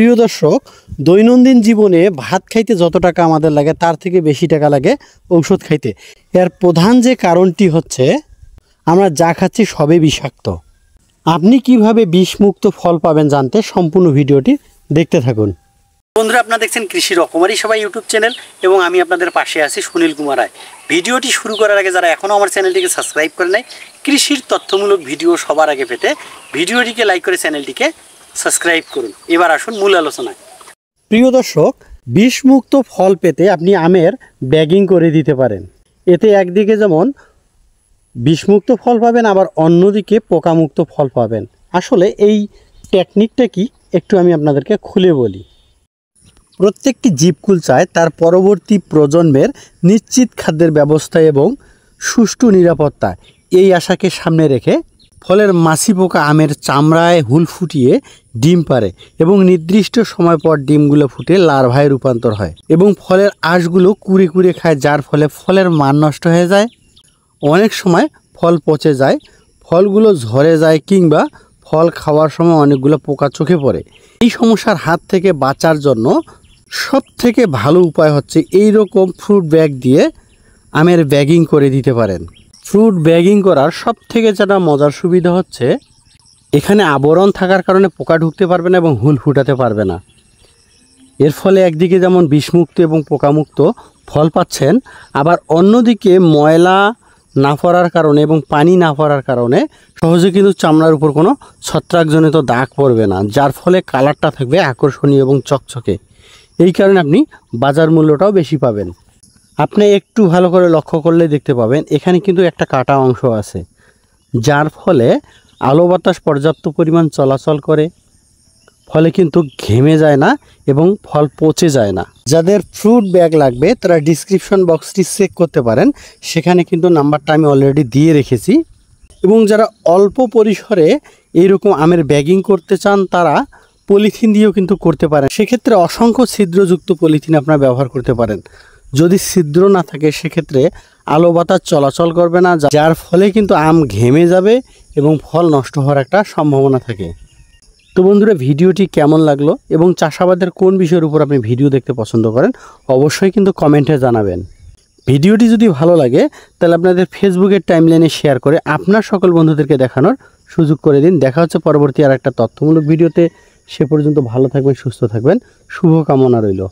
প্রিয় দর্শক, দৈনন্দিন জীবনে ভাত খাইতে যত টাকা আমাদের লাগে তার থেকে বেশি টাকা লাগে ঔষধ খাইতে। এর প্রধান যে কারণটি হচ্ছে আমরা যা খাচ্ছি সবই বিষাক্ত। আপনি কিভাবে বিষমুক্ত ফল পাবেন জানতে সম্পূর্ণ ভিডিওটি দেখতে থাকুন। বন্ধুরা, আপনারা দেখছেন কৃষি রকমারি সবাই ইউটিউব চ্যানেল এবং আমি আপনাদের পাশে আছি সুনীল কুমার রায়। ভিডিওটি শুরু করার আগে যারা এখনও আমার চ্যানেলটিকে সাবস্ক্রাইব করে নাই, কৃষির তথ্যমূলক ভিডিও সবার আগে পেতে ভিডিওটিকে লাইক করে চ্যানেলটিকে সাবস্ক্রাইব করুন। এবার আসুন মূল আলোচনায়। প্রিয় দর্শক, বিষমুক্ত ফল পেতে আপনি আমের ব্যাগিং করে দিতে পারেন। এতে একদিকে যেমন বিষমুক্ত ফল পাবেন, আবার অন্যদিকে পোকামুক্ত ফল পাবেন। আসলে এই টেকনিকটা কি একটু আমি আপনাদেরকে খুলে বলি। প্রত্যেকটি জীবকুল চায় তার পরবর্তী প্রজন্মের নিশ্চিত খাদ্যের ব্যবস্থা এবং সুষ্ঠু নিরাপত্তা। এই আশাকে সামনে রেখে ফলের মাছি পোকা আমের চামড়ায় হুল ফুটিয়ে ডিম পারে এবং নির্দিষ্ট সময় পর ডিমগুলো ফুটে লার্ভায় রূপান্তর হয় এবং ফলের আঁশগুলো কুড়ে কুড়ে খায়, যার ফলে ফলের মান নষ্ট হয়ে যায়। অনেক সময় ফল পচে যায়, ফলগুলো ঝরে যায়, কিংবা ফল খাওয়ার সময় অনেকগুলো পোকা চোখে পড়ে। এই সমস্যার হাত থেকে বাঁচার জন্য সবথেকে ভালো উপায় হচ্ছে এই রকম ফ্রুট ব্যাগ দিয়ে আমের ব্যাগিং করে দিতে পারেন। ফ্রুট ব্যাগিং করার সবথেকে যেটা মজার সুবিধা হচ্ছে এখানে আবরণ থাকার কারণে পোকা ঢুকতে পারবে না এবং হুল ফুটাতে পারবে না। এর ফলে একদিকে যেমন বিষমুক্ত এবং পোকামুক্ত ফল পাচ্ছেন, আবার অন্যদিকে ময়লা না পড়ার কারণে এবং পানি না পড়ার কারণে সহজে কিন্তু চামড়ার উপর কোনো ছত্রাকজনিত দাগ পড়বে না, যার ফলে কালারটা থাকবে আকর্ষণীয় এবং চকচকে। এই কারণে আপনি বাজার মূল্যটাও বেশি পাবেন। আপনি একটু ভালো করে লক্ষ্য করলে দেখতে পাবেন এখানে কিন্তু একটা কাটা অংশ আছে, যার ফলে আলো বাতাস পর্যাপ্ত পরিমাণ চলাচল করে, ফলে কিন্তু ঘেমে যায় না এবং ফল পচে যায় না। যাদের ফ্রুট ব্যাগ লাগবে তারা ডিসক্রিপশন বক্সটি চেক করতে পারেন, সেখানে কিন্তু নাম্বারটা আমি অলরেডি দিয়ে রেখেছি। এবং যারা অল্প পরিসরে এইরকম আমের ব্যাগিং করতে চান তারা পলিথিন দিয়েও কিন্তু করতে পারেন। সেক্ষেত্রে অসংখ্য ছিদ্রযুক্ত পলিথিন আপনারা ব্যবহার করতে পারেন। যদি ছিদ্র না থাকে সেক্ষেত্রে আলো বাতাস চলাচল করবে না, যার ফলে কিন্তু আম ঘেমে যাবে এবং ফল নষ্ট হওয়ার একটা সম্ভাবনা থাকে। তো বন্ধুরা, ভিডিওটি কেমন লাগলো এবং চাষাবাদের কোন বিষয়ের উপর আপনি ভিডিও দেখতে পছন্দ করেন অবশ্যই কিন্তু কমেন্টে জানাবেন। ভিডিওটি যদি ভালো লাগে তাহলে আপনাদের ফেসবুকের টাইমলাইনে শেয়ার করে আপনার সকল বন্ধুদেরকে দেখানোর সুযোগ করে দিন। দেখা হচ্ছে পরবর্তী আর একটা তথ্যমূলক ভিডিওতে। সে পর্যন্ত ভালো থাকবেন, সুস্থ থাকবেন, শুভকামনা রইল।